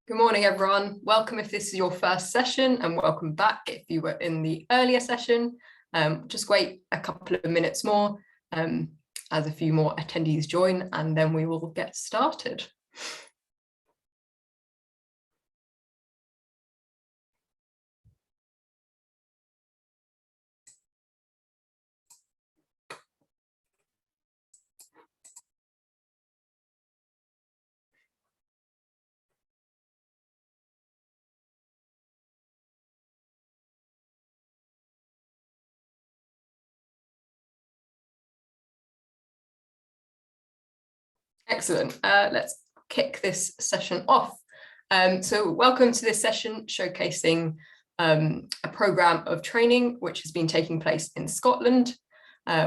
Good morning, everyone. Welcome if this is your first session, and welcome back if you were in the earlier session. Just wait a couple of minutes more as a few more attendees join, and then we will get started. Excellent. Let's kick this session off. So welcome to this session showcasing a programme of training which has been taking place in Scotland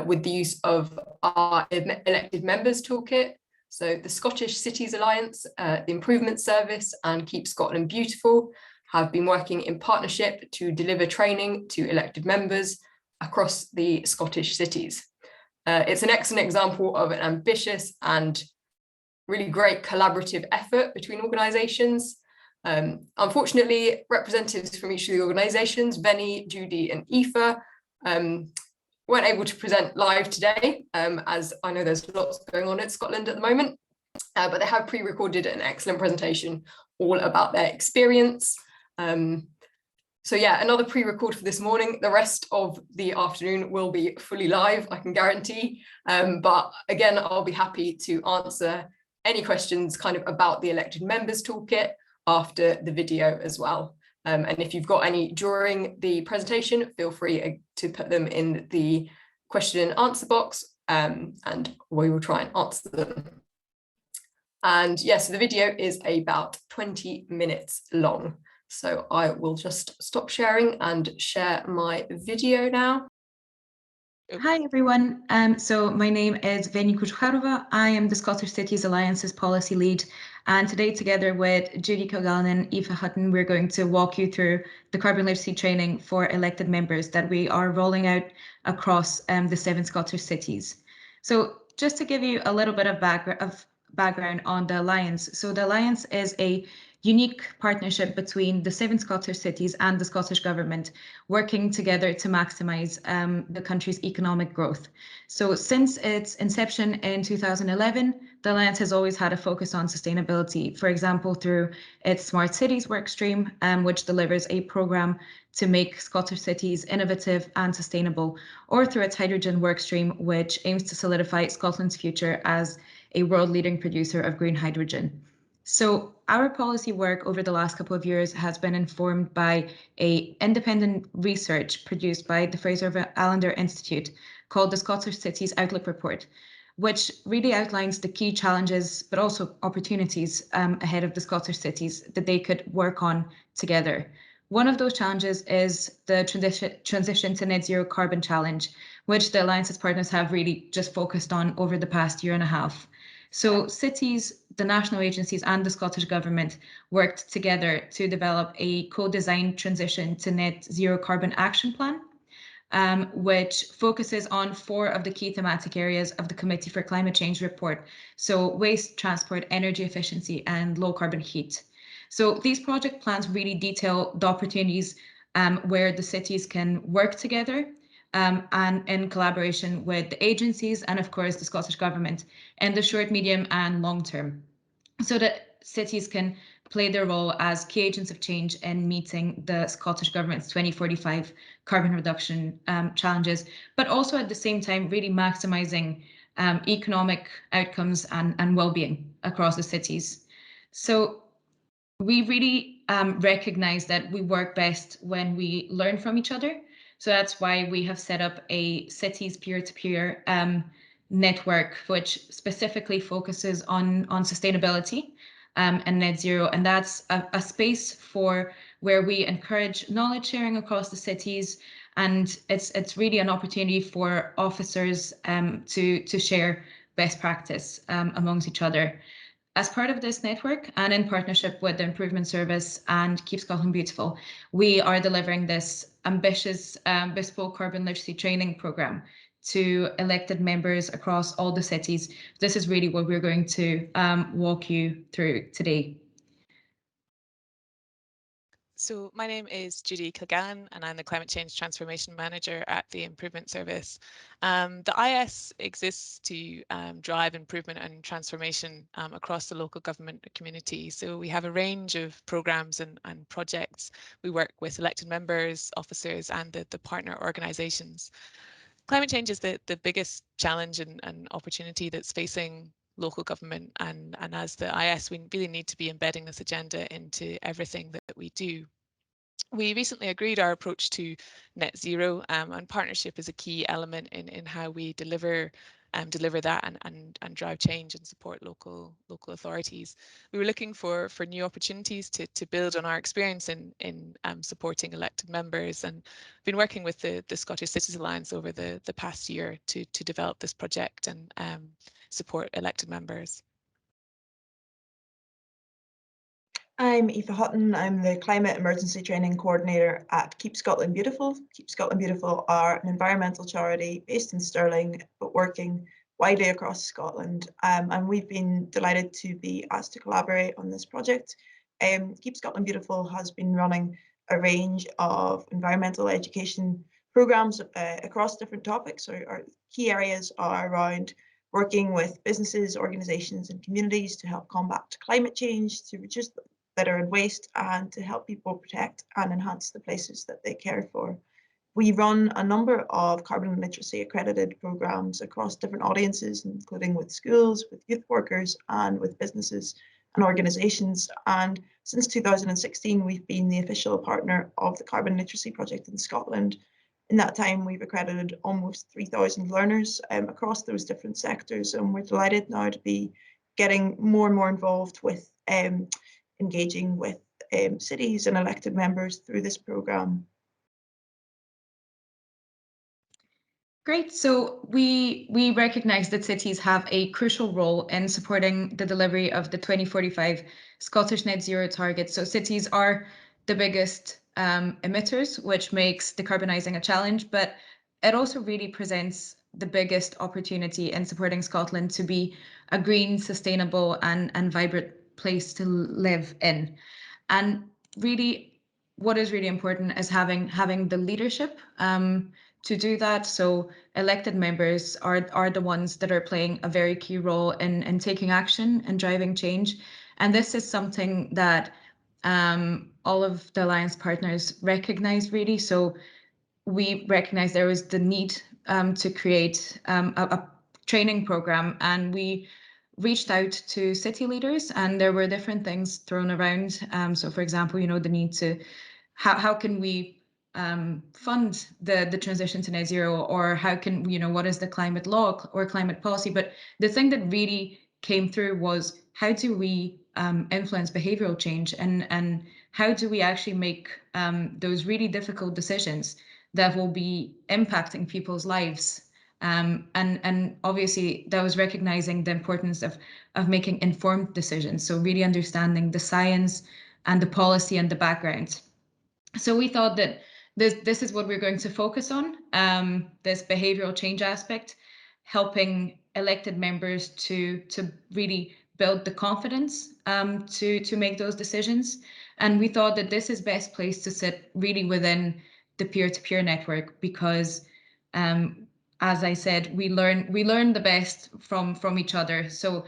with the use of our elected members toolkit. So the Scottish Cities Alliance, the Improvement Service and Keep Scotland Beautiful have been working in partnership to deliver training to elected members across the Scottish cities. It's an excellent example of an ambitious and really great collaborative effort between organisations. Unfortunately, representatives from each of the organisations, Venny, Judy and Aoife, weren't able to present live today, as I know there's lots going on in Scotland at the moment, but they have pre-recorded an excellent presentation all about their experience. So yeah, another pre-record for this morning. The rest of the afternoon will be fully live, I can guarantee. But again, I'll be happy to answer any questions kind of about the elected members toolkit after the video as well. And if you've got any during the presentation, feel free to put them in the question and answer box, and we will try and answer them. And yes, the video is about 20 minutes long. So I will just stop sharing and share my video now. Hi everyone, so my name is Venny Kuchharova. I am the Scottish Cities Alliance's policy lead, and today together with Judy Kilgallen and Aoife Hutton, we're going to walk you through the carbon literacy training for elected members that we are rolling out across the 7 Scottish cities. So just to give you a little bit of background on the Alliance. So the Alliance is a unique partnership between the 7 Scottish cities and the Scottish Government, working together to maximise the country's economic growth. So since its inception in 2011, the Alliance has always had a focus on sustainability, for example, through its Smart Cities workstream, which delivers a programme to make Scottish cities innovative and sustainable, or through its hydrogen workstream, which aims to solidify Scotland's future as a world-leading producer of green hydrogen. So our policy work over the last couple of years has been informed by an independent research produced by the Fraser Allender Institute called the Scottish Cities Outlook Report, which really outlines the key challenges, but also opportunities ahead of the Scottish cities that they could work on together. One of those challenges is the transition to net zero carbon challenge, which the Alliance's partners have really just focused on over the past year and a half. So cities, the national agencies and the Scottish Government worked together to develop a co-designed transition to net zero carbon action plan, which focuses on 4 of the key thematic areas of the Committee for Climate Change report. So waste, transport, energy efficiency and low carbon heat. So these project plans really detail the opportunities where the cities can work together and in collaboration with the agencies and of course the Scottish Government in the short, medium and long term, so that cities can play their role as key agents of change in meeting the Scottish Government's 2045 carbon reduction challenges, but also at the same time really maximising economic outcomes and well-being across the cities. So we really recognise that we work best when we learn from each other. So that's why we have set up a cities peer-to-peer network, which specifically focuses on sustainability and net zero. And that's a space for where we encourage knowledge sharing across the cities. And it's really an opportunity for officers to share best practice amongst each other. As part of this network and in partnership with the Improvement Service and Keep Scotland Beautiful, we are delivering this ambitious bespoke carbon literacy training programme to elected members across all the cities. This is really what we're going to walk you through today. So my name is Judy Kilgallen and I'm the Climate Change Transformation Manager at the Improvement Service. The IS exists to drive improvement and transformation across the local government community. So we have a range of programmes and projects. We work with elected members, officers and the partner organisations. Climate change is the biggest challenge and opportunity that's facing local government, and as the IS we really need to be embedding this agenda into everything that we do. We recently agreed our approach to net zero, and partnership is a key element in how we deliver that and drive change and support local authorities. We were looking for new opportunities to build on our experience in supporting elected members, and been working with the Scottish Cities Alliance over the past year to develop this project and support elected members. I'm Aoife Hutton. I'm the Climate Emergency Training Coordinator at Keep Scotland Beautiful. Keep Scotland Beautiful are an environmental charity based in Stirling, but working widely across Scotland. And we've been delighted to be asked to collaborate on this project. Keep Scotland Beautiful has been running a range of environmental education programmes across different topics. Our key areas are around working with businesses, organisations and communities to help combat climate change, to reduce litter and waste, and to help people protect and enhance the places that they care for. We run a number of carbon literacy accredited programmes across different audiences, including with schools, with youth workers, and with businesses and organisations. And since 2016, we've been the official partner of the Carbon Literacy Project in Scotland. In that time, we've accredited almost 3,000 learners across those different sectors, and we're delighted now to be getting more and more involved with engaging with cities and elected members through this programme. Great. So we recognise that cities have a crucial role in supporting the delivery of the 2045 Scottish net zero target. So cities are the biggest emitters, which makes decarbonising a challenge, but it also really presents the biggest opportunity in supporting Scotland to be a green, sustainable and vibrant place to live in. And really, what is really important is having the leadership to do that. So elected members are the ones that are playing a very key role in taking action and driving change. And this is something that all of the Alliance partners recognise really. So we recognise there was the need to create a training programme, and we reached out to city leaders, and there were different things thrown around. So for example, the need to, how can we fund the transition to net zero, or how can, what is the climate law or climate policy? But the thing that really came through was, how do we influence behavioral change, and how do we actually make those really difficult decisions that will be impacting people's lives? And obviously that was recognizing the importance of making informed decisions. So really understanding the science and the policy and the background. So we thought that this is what we're going to focus on, this behavioral change aspect, helping elected members to really build the confidence to make those decisions. And we thought that this is best placed to sit really within the peer-to-peer network, because as I said, we learn the best from each other. So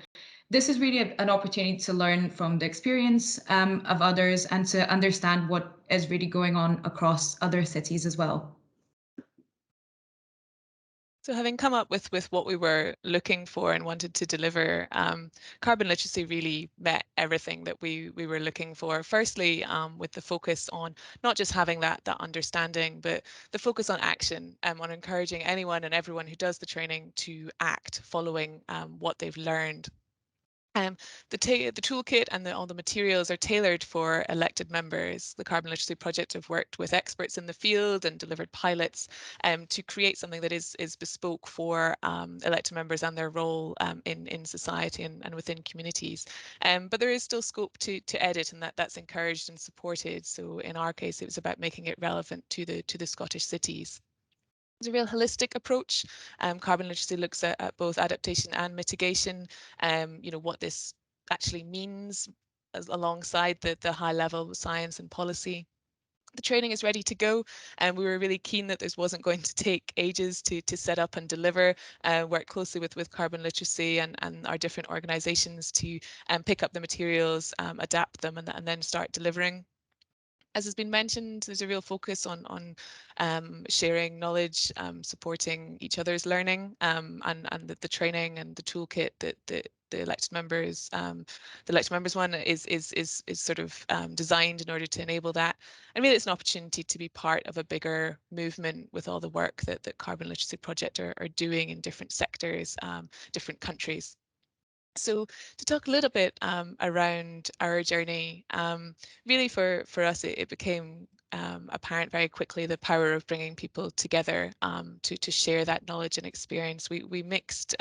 this is really an opportunity to learn from the experience of others, and to understand what is really going on across other cities as well. So having come up with what we were looking for and wanted to deliver, carbon literacy really met everything that we were looking for. Firstly, with the focus on not just having that understanding, but the focus on action, and on encouraging anyone and everyone who does the training to act following what they've learned. The toolkit and all the materials are tailored for elected members. The Carbon Literacy Project have worked with experts in the field and delivered pilots to create something that is bespoke for elected members and their role in society and within communities. But there is still scope to edit, and that's encouraged and supported. So in our case, it was about making it relevant to the Scottish cities. It's a real holistic approach. Carbon literacy looks at both adaptation and mitigation, what this actually means alongside the high level science and policy. the training is ready to go, and we were really keen that this wasn't going to take ages to set up and deliver. Work closely with carbon literacy and our different organisations to pick up the materials, adapt them, and then start delivering. As has been mentioned, there's a real focus on sharing knowledge, supporting each other's learning, and the training and the toolkit that the elected members, one is sort of designed in order to enable that. And really, it's an opportunity to be part of a bigger movement with all the work that Carbon Literacy Project are doing in different sectors, different countries. So to talk a little bit around our journey, really for us, it became apparent very quickly the power of bringing people together to share that knowledge and experience. We mixed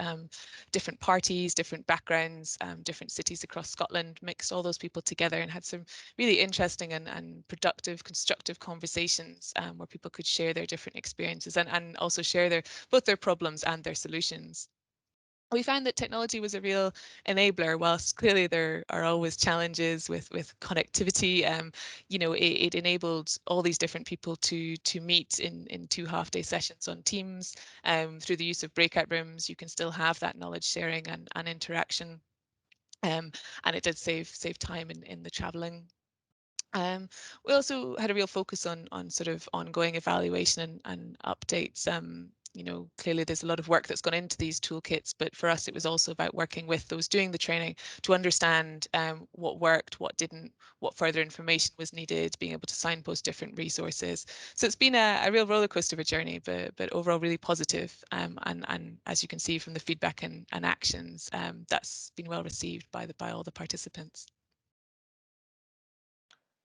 different parties, different backgrounds, different cities across Scotland, mixed all those people together and had some really interesting and productive, constructive conversations where people could share their different experiences and also share both their problems and their solutions. We found that technology was a real enabler, whilst clearly there are always challenges with connectivity. You know, it enabled all these different people to meet in 2 half-day sessions on Teams. Through the use of breakout rooms, you can still have that knowledge sharing and interaction. And it did save time in the travelling. We also had a real focus on sort of ongoing evaluation and updates. You know, clearly there's a lot of work that's gone into these toolkits, but for us it was also about working with those doing the training to understand what worked, what didn't, what further information was needed, being able to signpost different resources. So it's been a real roller coaster of a journey, but overall really positive. And as you can see from the feedback and actions, that's been well received by all the participants.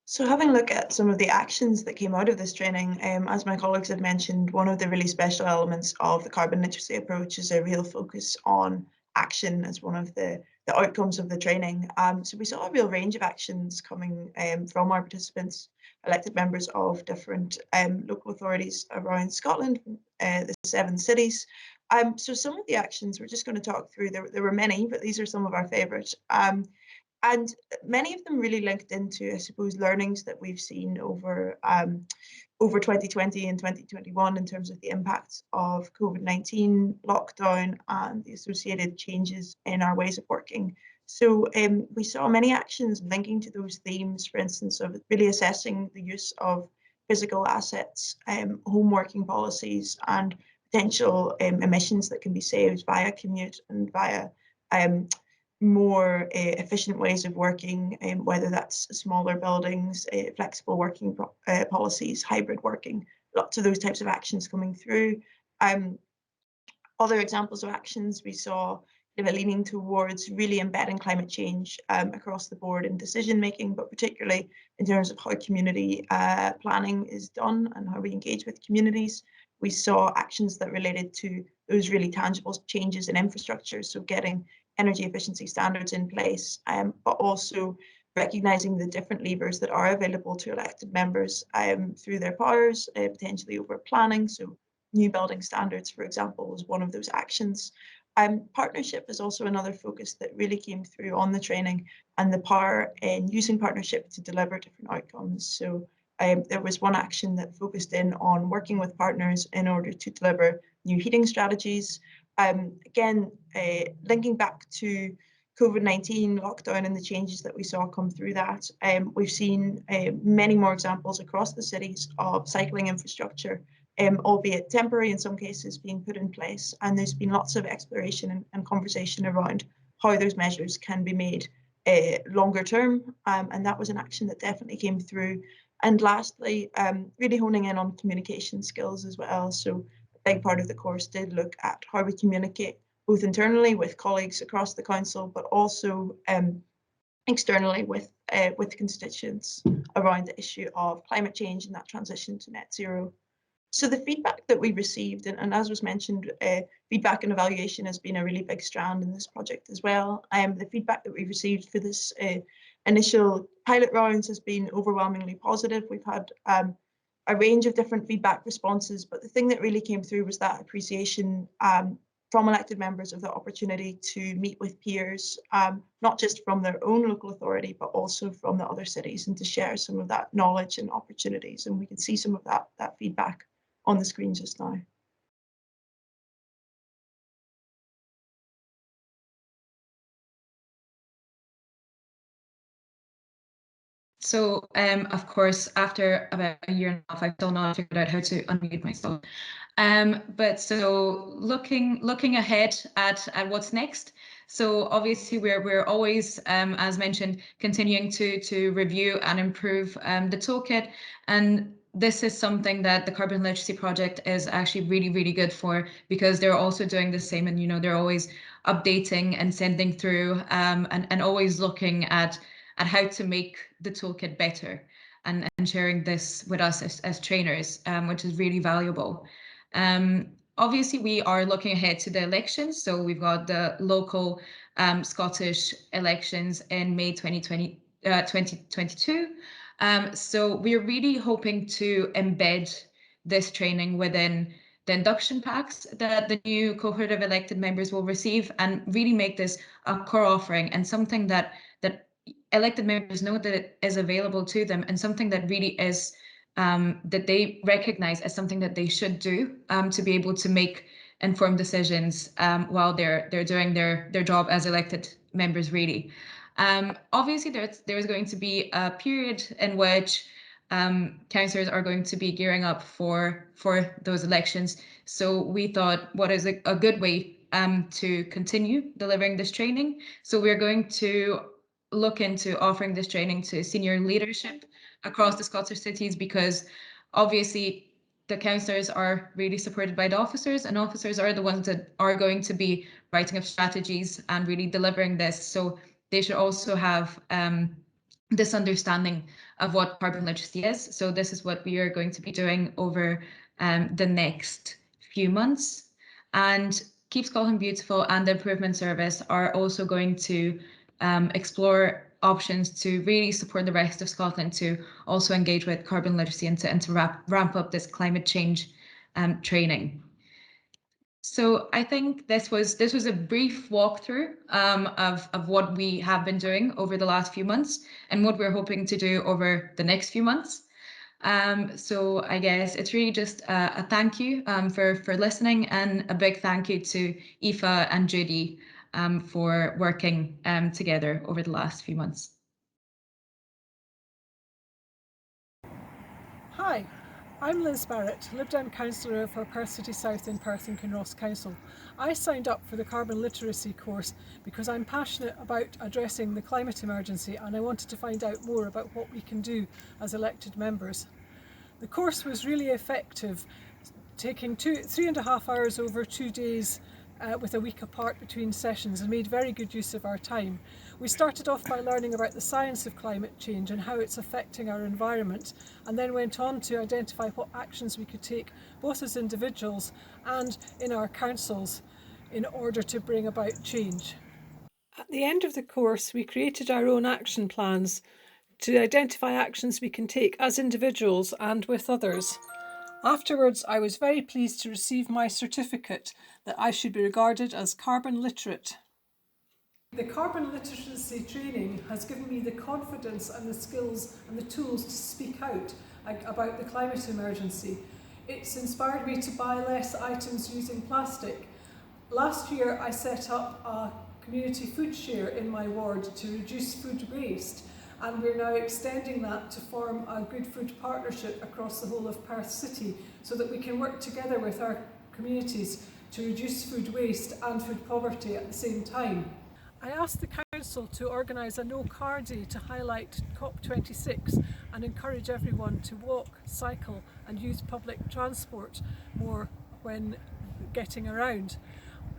So having a look at some of the actions that came out of this training, as my colleagues have mentioned, one of the really special elements of the carbon literacy approach is a real focus on action as one of the outcomes of the training. So we saw a real range of actions coming from our participants, elected members of different local authorities around Scotland, the 7 cities. So some of the actions we're just going to talk through, there were many, but these are some of our favourite. And many of them really linked into, I suppose, learnings that we've seen over 2020 and 2021 in terms of the impacts of COVID-19 lockdown and the associated changes in our ways of working. So we saw many actions linking to those themes, for instance, of really assessing the use of physical assets, home working policies, and potential emissions that can be saved via commute and via more efficient ways of working, whether that's smaller buildings, flexible working policies, hybrid working, lots of those types of actions coming through. Other examples of actions we saw leaning towards really embedding climate change across the board in decision making, but particularly in terms of how community planning is done and how we engage with communities. We saw actions that related to those really tangible changes in infrastructure, so getting energy efficiency standards in place, but also recognising the different levers that are available to elected members through their powers, potentially over planning. So new building standards, for example, was one of those actions. Partnership is also another focus that really came through on the training, and the power in using partnership to deliver different outcomes. So there was one action that focused in on working with partners in order to deliver new heating strategies. Again, linking back to COVID-19 lockdown and the changes that we saw come through that, we've seen many more examples across the cities of cycling infrastructure, albeit temporary in some cases, being put in place. And there's been lots of exploration and conversation around how those measures can be made longer term. And that was an action that definitely came through. And lastly, really honing in on communication skills as well. So a big part of the course did look at how we communicate both internally with colleagues across the council, but also externally with constituents around the issue of climate change and that transition to net zero. So the feedback that we received, and as was mentioned, feedback and evaluation has been a really big strand in this project as well. The feedback that we received for this initial pilot rounds has been overwhelmingly positive. We've had a range of different feedback responses, but the thing that really came through was that appreciation from elected members of the opportunity to meet with peers, not just from their own local authority, but also from the other cities, and to share some of that knowledge and opportunities. And we can see some of that feedback on the screen just now. So, of course, after about a year and a half, I've still not figured out how to unmute myself. But so looking ahead at what's next. So obviously we're always, as mentioned, continuing to review and improve the toolkit. And this is something that the Carbon Literacy Project is actually really, really good for, because they're also doing the same, and they're always updating and sending through and always looking at how to make the toolkit better, and sharing this with us as trainers, which is really valuable. Obviously, we are looking ahead to the elections. So we've got the local Scottish elections in May 2022. So we're really hoping to embed this training within the induction packs that the new cohort of elected members will receive, and really make this a core offering, and something that elected members know that it is available to them, and something that really is that they recognize as something that they should do to be able to make informed decisions while they're doing their job as elected members, really. Obviously, there's going to be a period in which councillors are going to be gearing up for those elections. So we thought, what is a good way to continue delivering this training? So we're going to look into offering this training to senior leadership across the Scottish cities, because obviously the councillors are really supported by the officers, and officers are the ones that are going to be writing up strategies and really delivering this. So they should also have this understanding of what carbon literacy is. So this is what we are going to be doing over the next few months. And Keep Scotland Beautiful and the Improvement Service are also going to explore options to really support the rest of Scotland to also engage with carbon literacy, and to ramp up this climate change training. So I think this was a brief walkthrough of what we have been doing over the last few months, and what we're hoping to do over the next few months. So I guess it's really just a thank you for listening, and a big thank you to Aoife and Judy for working together over the last few months. Hi, I'm Liz Barrett, Lib Dem Councillor for Perth City South in Perth and Kinross Council. I signed up for the Carbon Literacy course because I'm passionate about addressing the climate emergency, and I wanted to find out more about what we can do as elected members. The course was really effective, taking 3.5 hours over 2 days with a week apart between sessions, and made very good use of our time. We started off by learning about the science of climate change and how it's affecting our environment, and then went on to identify what actions we could take, both as individuals and in our councils, in order to bring about change. At the end of the course, we created our own action plans to identify actions we can take as individuals and with others. Afterwards, I was very pleased to receive my certificate that I should be regarded as carbon literate. The carbon literacy training has given me the confidence and the skills and the tools to speak out about the climate emergency. It's inspired me to buy less items using plastic. Last year, I set up a community food share in my ward to reduce food waste, and we're now extending that to form a good food partnership across the whole of Perth City, so that we can work together with our communities to reduce food waste and food poverty at the same time. I asked the council to organise a no car day to highlight COP26 and encourage everyone to walk, cycle and use public transport more when getting around.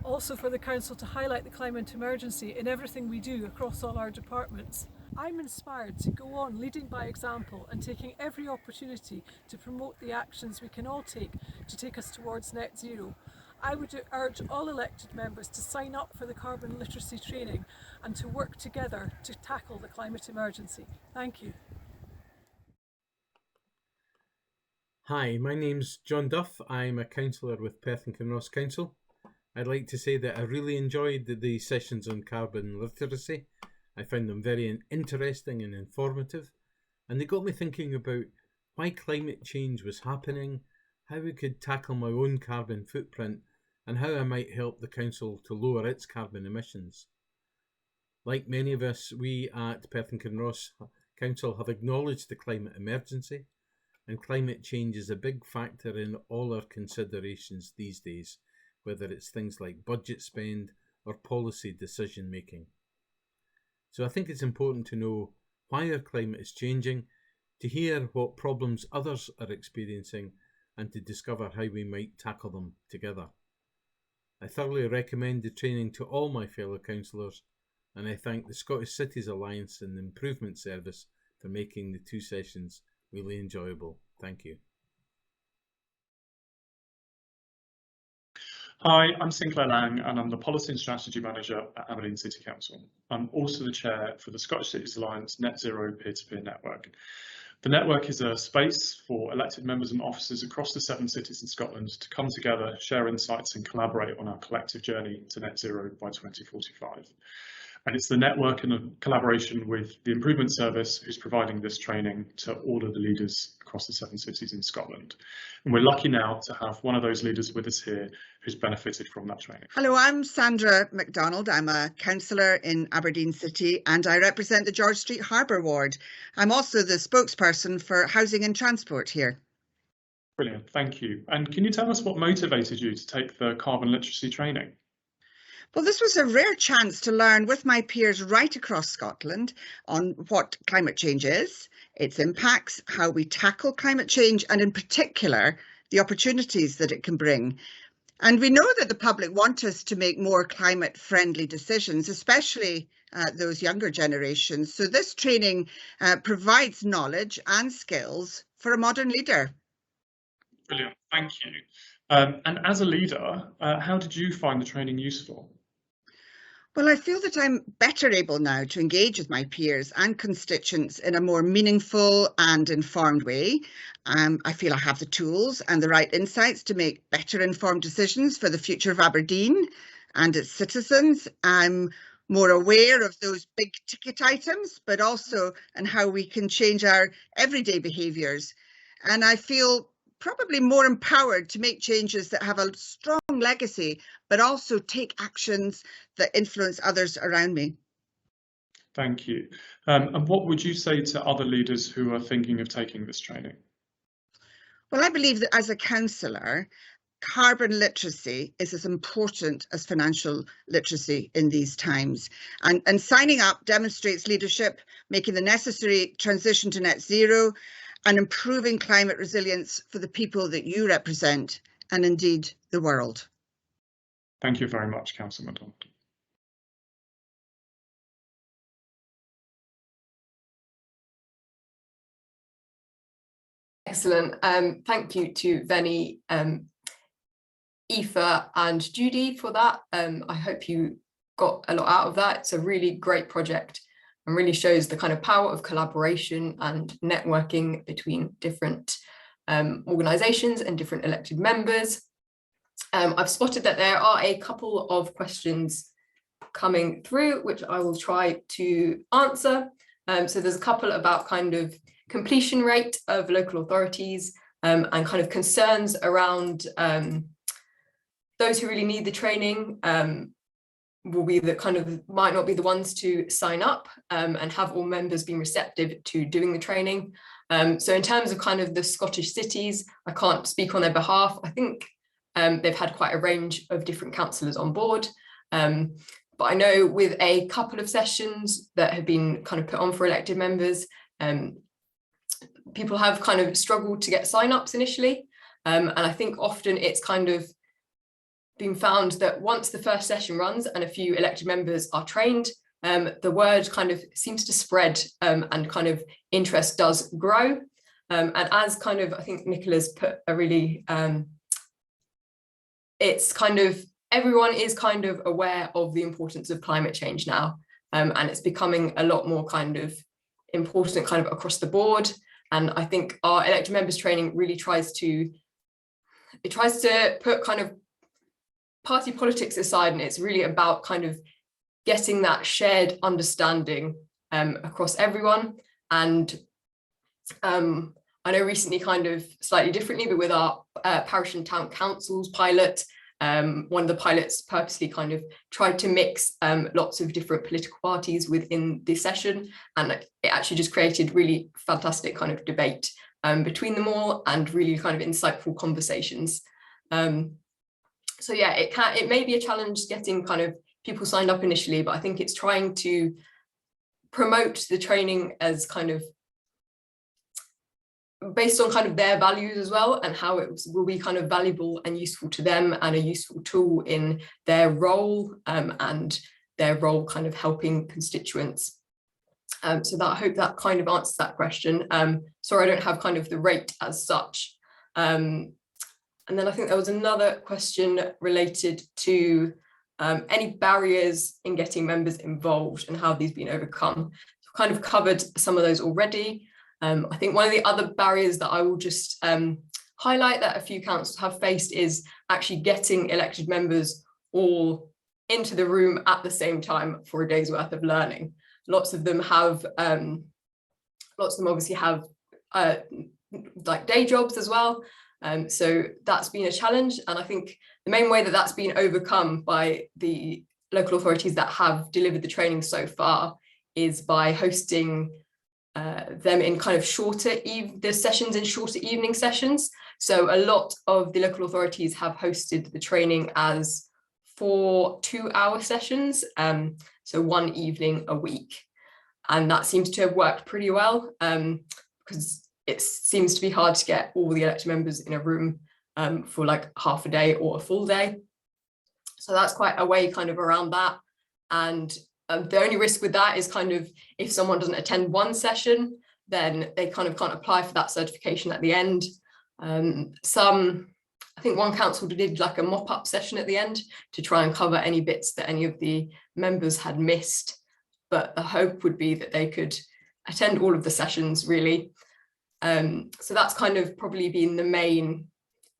Also for the council to highlight the climate emergency in everything we do across all our departments. I'm inspired to go on leading by example and taking every opportunity to promote the actions we can all take to take us towards net zero. I would urge all elected members to sign up for the carbon literacy training and to work together to tackle the climate emergency. Thank you. Hi, my name's John Duff. I'm a councillor with Perth and Kinross Council. I'd like to say that I really enjoyed the sessions on carbon literacy. I found them very interesting and informative, and they got me thinking about why climate change was happening, how we could tackle my own carbon footprint, and how I might help the Council to lower its carbon emissions. Like many of us, we at Perth and Kinross Council have acknowledged the climate emergency, and climate change is a big factor in all our considerations these days, whether it's things like budget spend or policy decision making. So I think it's important to know why our climate is changing, to hear what problems others are experiencing, and to discover how we might tackle them together. I thoroughly recommend the training to all my fellow councillors, and I thank the Scottish Cities Alliance and the Improvement Service for making the 2 sessions really enjoyable. Thank you. Hi, I'm Sinclair Lang and I'm the Policy and Strategy Manager at Aberdeen City Council. I'm also the Chair for the Scottish Cities Alliance Net Zero Peer-to-Peer Network. The network is a space for elected members and officers across the 7 cities in Scotland to come together, share insights and collaborate on our collective journey to net zero by 2045. And it's the network and the collaboration with the Improvement Service who's providing this training to all of the leaders across the 7 cities in Scotland. And we're lucky now to have one of those leaders with us here who's benefited from that training. Hello, I'm Sandra MacDonald. I'm a councillor in Aberdeen City and I represent the George Street Harbour Ward. I'm also the spokesperson for housing and transport here. Brilliant, thank you. And can you tell us what motivated you to take the carbon literacy training? Well, this was a rare chance to learn with my peers right across Scotland on what climate change is, its impacts, how we tackle climate change, and in particular, the opportunities that it can bring. And we know that the public want us to make more climate-friendly decisions, especially those younger generations. So this training provides knowledge and skills for a modern leader. Brilliant, thank you. And as a leader, how did you find the training useful? Well, I feel that I'm better able now to engage with my peers and constituents in a more meaningful and informed way. I feel I have the tools and the right insights to make better informed decisions for the future of Aberdeen and its citizens. I'm more aware of those big ticket items, but also in how we can change our everyday behaviours. And I feel probably more empowered to make changes that have a strong legacy, but also take actions that influence others around me. Thank you. And what would you say to other leaders who are thinking of taking this training? Well, I believe that as a councillor, carbon literacy is as important as financial literacy in these times. And signing up demonstrates leadership, making the necessary transition to net zero, and improving climate resilience for the people that you represent, and indeed the world. Thank you very much, Councillor MacDonald. Excellent. Thank you to Venny, Aoife and Judy for that. I hope you got a lot out of that. It's a really great project and really shows the kind of power of collaboration and networking between different organisations and different elected members. I've spotted that there are a couple of questions coming through, which I will try to answer. So there's a couple about kind of completion rate of local authorities and kind of concerns around those who really need the training will be the kind of might not be the ones to sign up and have all members been receptive to doing the training. So in terms of kind of the Scottish cities, I can't speak on their behalf. I think they've had quite a range of different councillors on board. But I know with a couple of sessions that have been kind of put on for elected members, people have kind of struggled to get sign-ups initially. And I think often it's kind of been found that once the first session runs and a few elected members are trained, the word kind of seems to spread and kind of interest does grow. And as kind of, I think Nicola's put a really, it's kind of, everyone is kind of aware of the importance of climate change now. And it's becoming a lot more kind of important kind of across the board. And I think our elected members training really tries to put kind of party politics aside, and it's really about kind of getting that shared understanding across everyone. And I know recently, kind of slightly differently, but with our parish and town councils pilot, one of the pilots purposely kind of tried to mix lots of different political parties within the session, and it actually just created really fantastic kind of debate between them all, and really kind of insightful conversations. So yeah, it may be a challenge getting kind of people signed up initially, but I think it's trying to promote the training as kind of based on kind of their values as well, and how it will be kind of valuable and useful to them, and a useful tool in their role, and their role kind of helping constituents. So that, I hope that kind of answers that question. Sorry, I don't have kind of the rate as such. And then I think there was another question related to any barriers in getting members involved and how these been overcome. I've kind of covered some of those already. I think one of the other barriers that I will just highlight that a few councils have faced is actually getting elected members all into the room at the same time for a day's worth of learning. Lots of them obviously have like day jobs as well. So that's been a challenge. And I think the main way that that's been overcome by the local authorities that have delivered the training so far is by hosting them in kind of the sessions in shorter evening sessions. So a lot of the local authorities have hosted the training as 4 2-hour sessions, so one evening a week. And that seems to have worked pretty well, because it seems to be hard to get all the elected members in a room for like half a day or a full day. So that's quite a way kind of around that. And the only risk with that is kind of if someone doesn't attend one session, then they kind of can't apply for that certification at the end. I think one council did like a mop-up session at the end to try and cover any bits that any of the members had missed. But the hope would be that they could attend all of the sessions really. So that's kind of probably been the main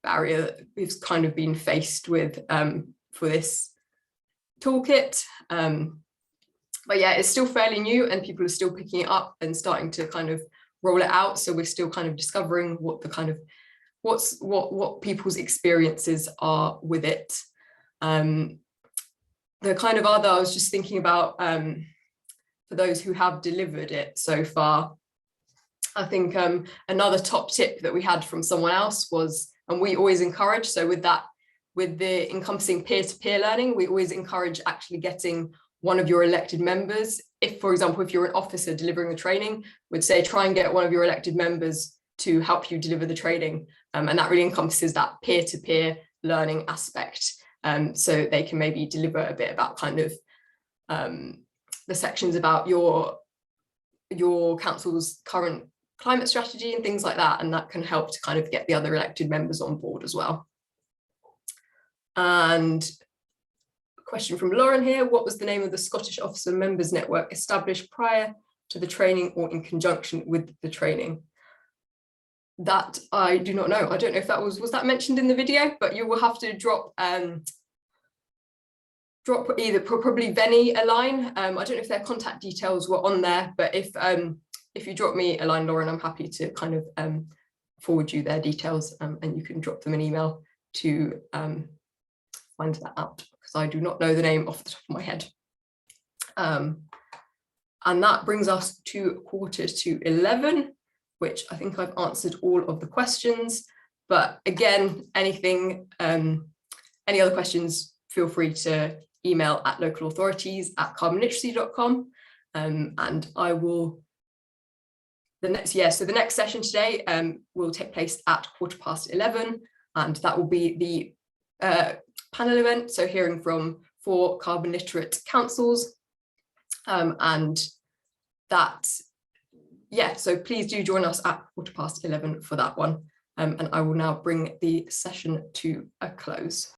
barrier that we've kind of been faced with for this toolkit. But yeah, it's still fairly new and people are still picking it up and starting to kind of roll it out. So we're still kind of discovering what the kind of what people's experiences are with it. The kind of other, I was just thinking about for those who have delivered it so far, I think another top tip that we had from someone else was, and we always encourage, so with the encompassing peer-to-peer learning, we always encourage actually getting one of your elected members. If, for example, if you're an officer delivering the training, we'd say try and get one of your elected members to help you deliver the training. And that really encompasses that peer-to-peer learning aspect. So they can maybe deliver a bit about kind of the sections about your council's current climate strategy and things like that. And that can help to kind of get the other elected members on board as well. And question from Lauren here, what was the name of the Scottish Officer Members Network established prior to the training or in conjunction with the training? That I do not know. I don't know if that was that mentioned in the video, but you will have to drop either probably Venny a line. I don't know if their contact details were on there, but if you drop me a line, Lauren, I'm happy to kind of forward you their details, and you can drop them an email to find that out, because I do not know the name off the top of my head. And that brings us to 11:15, which I think I've answered all of the questions. But again, any other questions, feel free to email at localauthorities@carbonliteracy.com. And I will, so the next session today will take place at 11:15, and that will be the panel event, so hearing from 4 carbon literate councils, and that, so please do join us at 11:15 for that one, and I will now bring the session to a close.